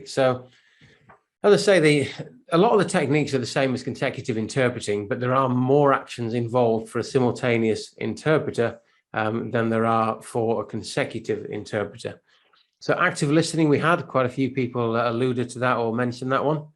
So, as I say, a lot of the techniques are the same as consecutive interpreting, but there are more actions involved for a simultaneous interpreter than there are for a consecutive interpreter. So active listening, we had quite a few people alluded to that or mentioned that one.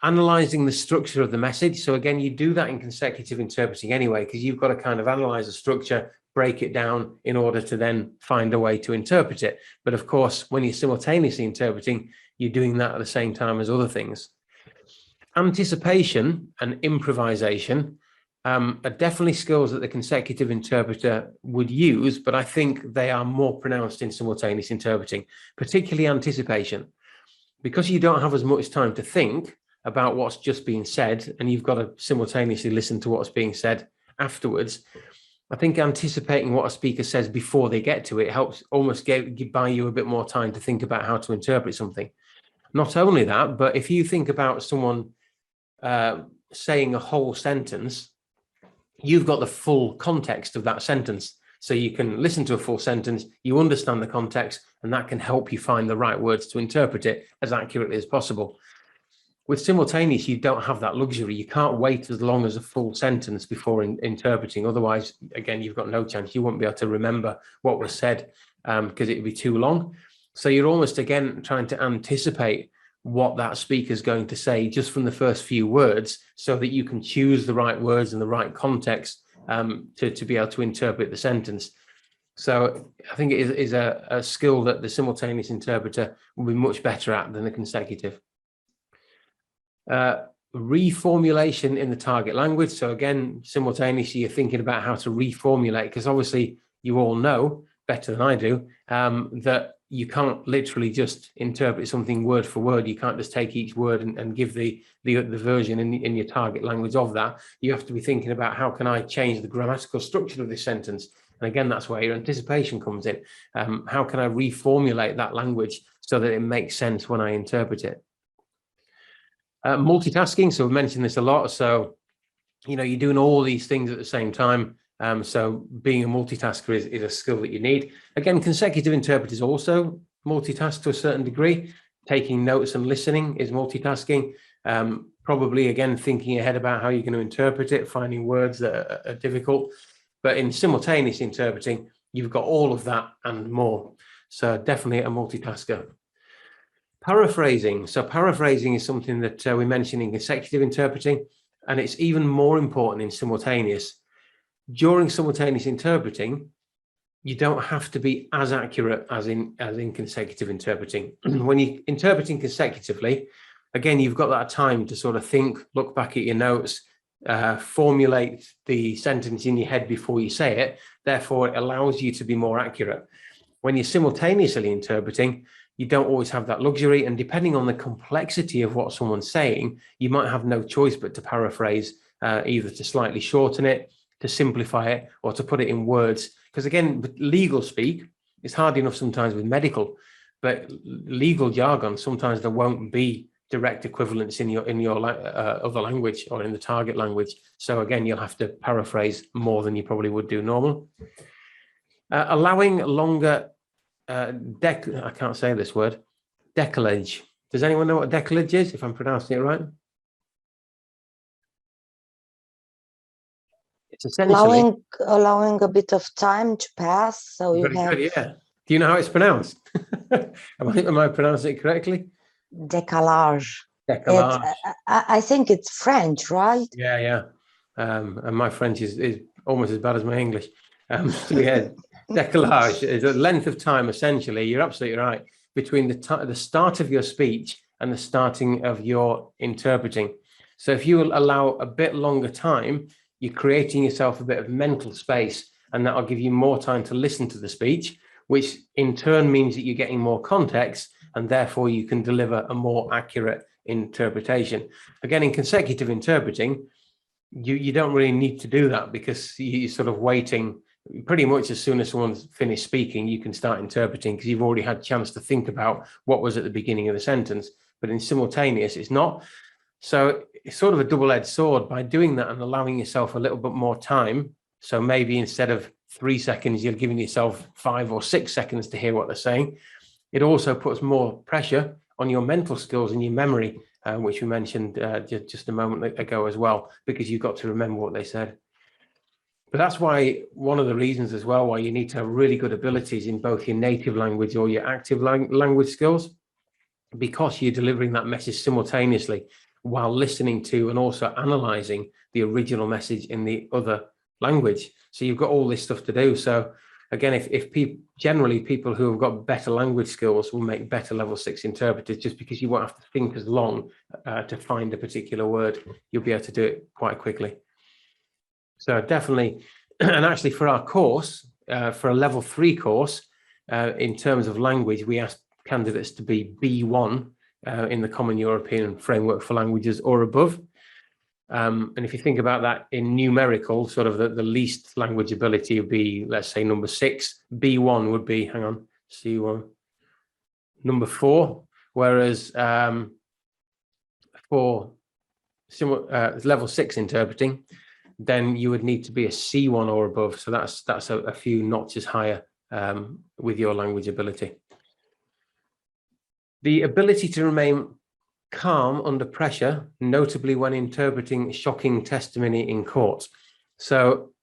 Analyzing the structure of the message. So again, you do that in consecutive interpreting anyway, because you've got to kind of analyze the structure, break it down in order to then find a way to interpret it. But of course, when you're simultaneously interpreting, you're doing that at the same time as other things. Anticipation and improvisation are definitely skills that the consecutive interpreter would use, but I think they are more pronounced in simultaneous interpreting, particularly anticipation. Because you don't have as much time to think about what's just being said, and you've got to simultaneously listen to what's being said afterwards, I think anticipating what a speaker says before they get to it helps almost buy you a bit more time to think about how to interpret something. Not only that, but if you think about someone saying a whole sentence, you've got the full context of that sentence. So you can listen to a full sentence, you understand the context, and that can help you find the right words to interpret it as accurately as possible. With simultaneous, you don't have that luxury. You can't wait as long as a full sentence before interpreting. Otherwise, again, you've got no chance. You won't be able to remember what was said because it would be too long. So you're almost, again, trying to anticipate what that speaker is going to say just from the first few words so that you can choose the right words and the right context to be able to interpret the sentence. So I think it is a skill that the simultaneous interpreter will be much better at than the consecutive. Reformulation in the target language. So again, simultaneously, you're thinking about how to reformulate, because obviously you all know better than I do that you can't literally just interpret something word for word. You can't just take each word and give the version in your target language of that. You have to be thinking about how can I change the grammatical structure of this sentence. And again, that's where your anticipation comes in. How can I reformulate that language so that it makes sense when I interpret it? Multitasking, so we've mentioned this a lot. So, you're doing all these things at the same time. So being a multitasker is a skill that you need. Again, consecutive interpreters also multitask to a certain degree. Taking notes and listening is multitasking. Probably, again, thinking ahead about how you're going to interpret it, finding words that are difficult. But in simultaneous interpreting, you've got all of that and more. So definitely a multitasker. Paraphrasing. So paraphrasing is something that we mentioned in consecutive interpreting, and it's even more important in simultaneous. During simultaneous interpreting, you don't have to be as accurate as in consecutive interpreting. When you're interpreting consecutively, again, you've got that time to sort of think, look back at your notes, formulate the sentence in your head before you say it. Therefore, it allows you to be more accurate. When you're simultaneously interpreting, you don't always have that luxury. And depending on the complexity of what someone's saying, you might have no choice but to paraphrase, either to slightly shorten it, to simplify it, or to put it in words. Because again, with legal speak, it's hard enough sometimes with medical, but legal jargon, sometimes there won't be direct equivalents in your other language or in the target language. So again, you'll have to paraphrase more than you probably would do normal. Allowing longer I can't say this word, decalage. Does anyone know what decalage is, if I'm pronouncing it right? It's essentially allowing a bit of time to pass. So you have good, yeah. Do you know how it's pronounced? am I pronouncing it correctly? Décalage. Décalage. I think it's French, right? Yeah. And my French is almost as bad as my English. So yeah, décalage is a length of time, essentially. You're absolutely right. Between the start of your speech and the starting of your interpreting. So if you allow a bit longer time, you're creating yourself a bit of mental space, and that'll give you more time to listen to the speech, which in turn means that you're getting more context, and therefore you can deliver a more accurate interpretation. Again, in consecutive interpreting, you don't really need to do that, because you're sort of waiting. Pretty much as soon as someone's finished speaking, you can start interpreting, because you've already had a chance to think about what was at the beginning of the sentence. But in simultaneous, it's not. So it's sort of a double-edged sword. By doing that and allowing yourself a little bit more time, so maybe instead of 3 seconds, you're giving yourself 5 or 6 seconds to hear what they're saying. It also puts more pressure on your mental skills and your memory, which we mentioned just a moment ago as well, because you've got to remember what they said. But that's why one of the reasons as well why you need to have really good abilities in both your native language or your active language skills, because you're delivering that message simultaneously while listening to and also analyzing the original message in the other language. So you've got all this stuff to do. So again, if people, generally people who have got better language skills will make better level 6 interpreters, just because you won't have to think as long to find a particular word. You'll be able to do it quite quickly. So definitely, and actually for our course, for a level 3 course, in terms of language, we ask candidates to be B1 in the Common European Framework for Languages or above. And if you think about that in numerical, sort of the least language ability would be, let's say, number 6. B1 would be, hang on, C1, number 4. Whereas for level 6 interpreting, then you would need to be a C1 or above. So that's a few notches higher with your language ability. The ability to remain calm under pressure, notably when interpreting shocking testimony in court. So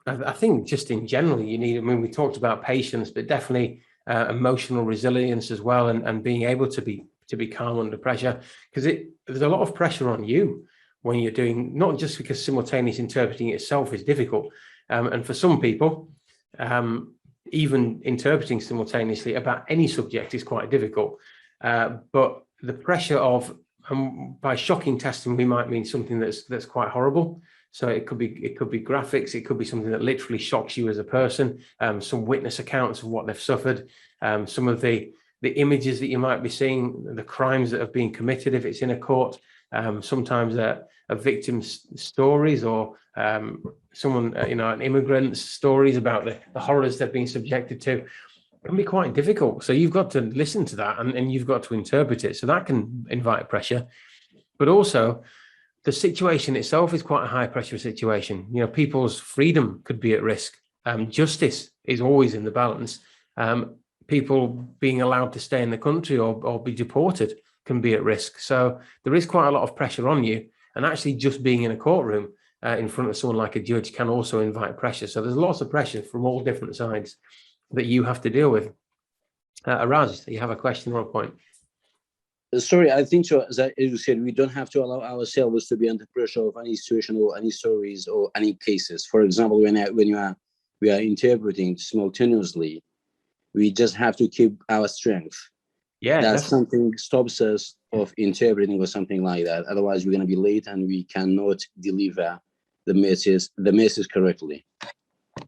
I think just in general, you need, I mean, we talked about patience, but definitely emotional resilience as well, and being able to be calm under pressure, because there's a lot of pressure on you when you're doing, not just because simultaneous interpreting itself is difficult, and for some people, even interpreting simultaneously about any subject is quite difficult. But the pressure of, by shocking testimony, we might mean something that's quite horrible. So it could be graphics, it could be something that literally shocks you as a person, some witness accounts of what they've suffered, some of the images that you might be seeing, the crimes that have been committed if it's in a court, sometimes a victim's stories, or someone, an immigrant's stories about the horrors they've been subjected to. Can be quite difficult. So you've got to listen to that and you've got to interpret it. So that can invite pressure. But also the situation itself is quite a high pressure situation. People's freedom could be at risk. Justice is always in the balance. People being allowed to stay in the country or be deported can be at risk. So there is quite a lot of pressure on you. And actually just being in a courtroom in front of someone like a judge can also invite pressure. So there's lots of pressure from all different sides that you have to deal with. Araz, you have a question or a point? Sorry, I think so. As you said, we don't have to allow ourselves to be under pressure of any situation or any stories or any cases. For example, when we are interpreting simultaneously, we just have to keep our strength. Yeah, that's something stops us of interpreting or something like that. Otherwise, we're going to be late and we cannot deliver the message correctly.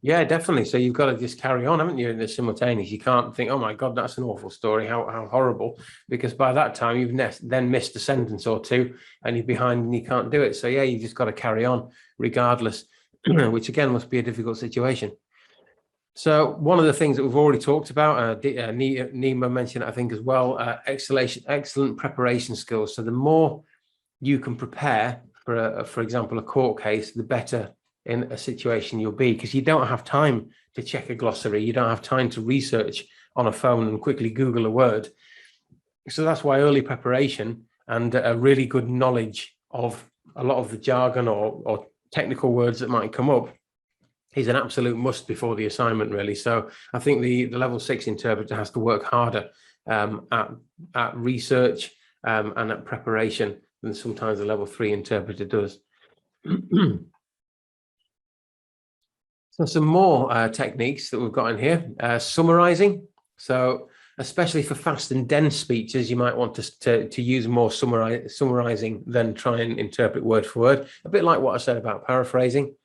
Yeah, definitely. So you've got to just carry on, haven't you, in the simultaneous? You can't think, oh my God, that's an awful story, how horrible, because by that time you've then missed a sentence or two and you're behind and you can't do it. So yeah, you've just got to carry on regardless, which again must be a difficult situation. So one of the things that we've already talked about, Nima mentioned it, I think, as well, excellent preparation skills. So the more you can prepare for example, a court case, the better in a situation you'll be, because you don't have time to check a glossary. You don't have time to research on a phone and quickly Google a word. So that's why early preparation and a really good knowledge of a lot of the jargon or technical words that might come up is an absolute must before the assignment, really. So I think the level 6 interpreter has to work harder at research and at preparation than sometimes the level 3 interpreter does. So some more techniques that we've got in here. Summarizing. So especially for fast and dense speeches, you might want to use more summarizing than try and interpret word for word. A bit like what I said about paraphrasing.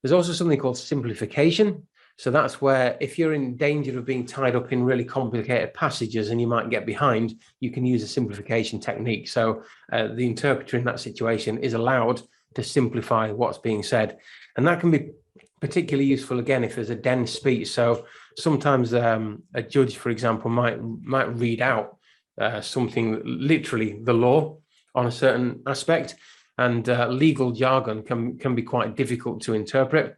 There's also something called simplification. So that's where if you're in danger of being tied up in really complicated passages and you might get behind, you can use a simplification technique. So the interpreter in that situation is allowed to simplify what's being said. And that can be particularly useful, again, if there's a dense speech. So sometimes a judge, for example, might read out something, literally the law on a certain aspect. And legal jargon can be quite difficult to interpret.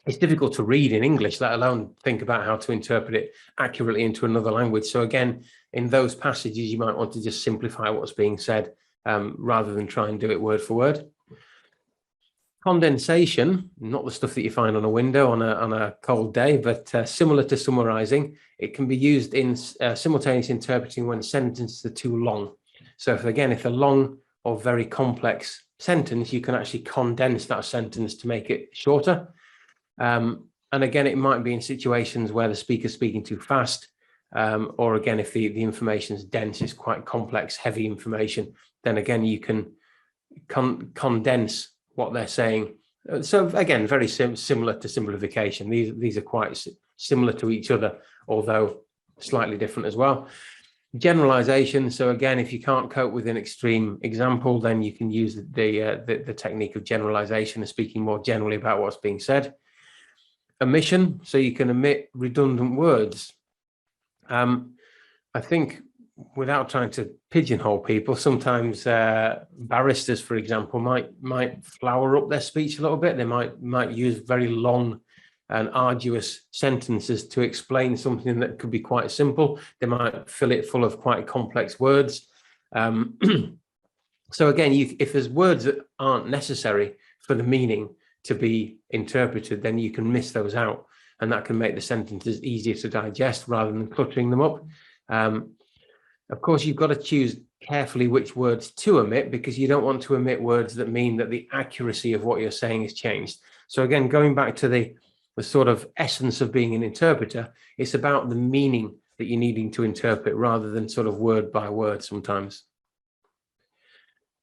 it's difficult to read in English, let alone think about how to interpret it accurately into another language. So again, in those passages, you might want to just simplify what's being said rather than try and do it word for word. Condensation, not the stuff that you find on a window on a cold day, but similar to summarizing, it can be used in simultaneous interpreting when sentences are too long. So if a long or very complex sentence, you can actually condense that sentence to make it shorter. And again, it might be in situations where the speaker's speaking too fast, or again, if the information is dense, it's quite complex, heavy information, then again, you can condense what they're saying. So again, very similar to simplification. These are quite similar to each other, although slightly different as well. Generalization. So again, if you can't cope with an extreme example, then you can use the technique of generalization and speaking more generally about what's being said. Omission. So you can omit redundant words. I think, without trying to pigeonhole people, sometimes barristers, for example, might flower up their speech a little bit. They might use very long and arduous sentences to explain something that could be quite simple. They might fill it full of quite complex words. So again, if there's words that aren't necessary for the meaning to be interpreted, then you can miss those out, and that can make the sentences easier to digest rather than cluttering them up. Of course, you've got to choose carefully which words to omit, because you don't want to omit words that mean that the accuracy of what you're saying is changed. So again, going back to the sort of essence of being an interpreter, it's about the meaning that you're needing to interpret rather than sort of word by word sometimes.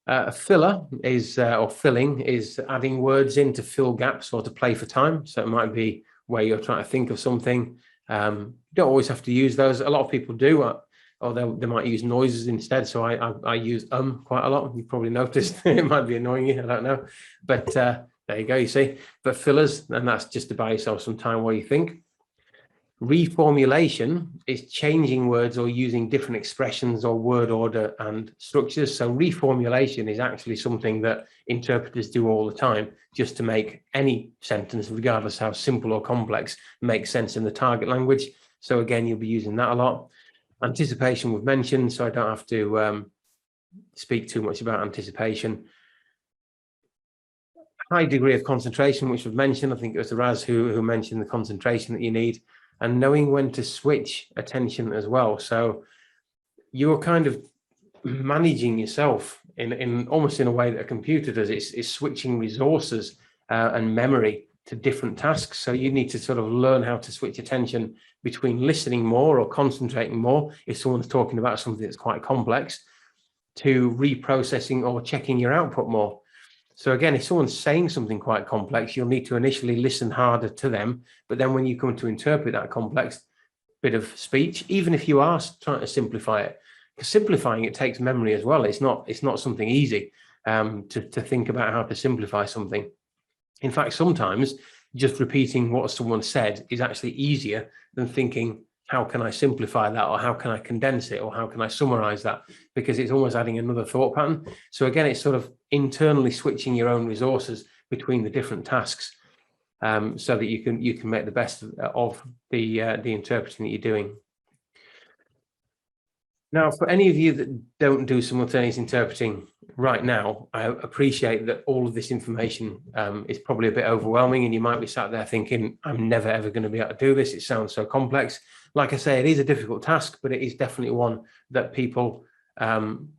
A filler is, or filling, is adding words in to fill gaps or to play for time. So it might be where you're trying to think of something. You don't always have to use those. A lot of people do, or they might use noises instead. So I use quite a lot. You probably noticed. It might be annoying you, I don't know. But there you go, you see. But fillers, and that's just to buy yourself some time while you think. Reformulation is changing words or using different expressions or word order and structures. So reformulation is actually something that interpreters do all the time, just to make any sentence, regardless how simple or complex, make sense in the target language. So again, you'll be using that a lot. Anticipation we've mentioned, so I don't have to speak too much about anticipation. High degree of concentration, which we've mentioned. I think it was Raz who mentioned the concentration that you need, and knowing when to switch attention as well. So you're kind of managing yourself in almost in a way that a computer does. It's switching resources and memory to different tasks. So you need to sort of learn how to switch attention between listening more or concentrating more if someone's talking about something that's quite complex, to reprocessing or checking your output more. So again, if someone's saying something quite complex, you'll need to initially listen harder to them. But then when you come to interpret that complex bit of speech, even if you are trying to simplify it, because simplifying it takes memory as well. It's not something easy to think about how to simplify something. In fact, sometimes just repeating what someone said is actually easier than thinking, how can I simplify that, or how can I condense it, or how can I summarize that? Because it's almost adding another thought pattern. So again, it's sort of internally switching your own resources between the different tasks, so that you can make the best of the interpreting that you're doing. Now, for any of you that don't do simultaneous interpreting right now, I appreciate that all of this information is probably a bit overwhelming, and you might be sat there thinking, I'm never ever going to be able to do this. It sounds so complex. Like I say, it is a difficult task, but it is definitely one that people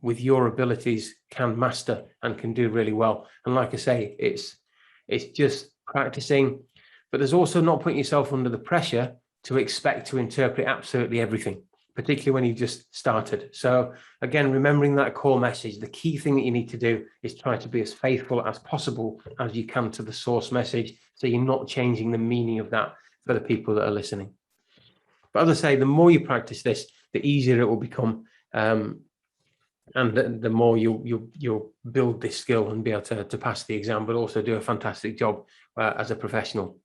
with your abilities can master and can do really well. And like I say, it's just practicing, but there's also not putting yourself under the pressure to expect to interpret absolutely everything, particularly when you've just started. So again, remembering that core message, the key thing that you need to do is try to be as faithful as possible as you can to the source message, so you're not changing the meaning of that for the people that are listening. But as I say, the more you practice this, the easier it will become, and the more you'll build this skill and be able to pass the exam, but also do a fantastic job as a professional.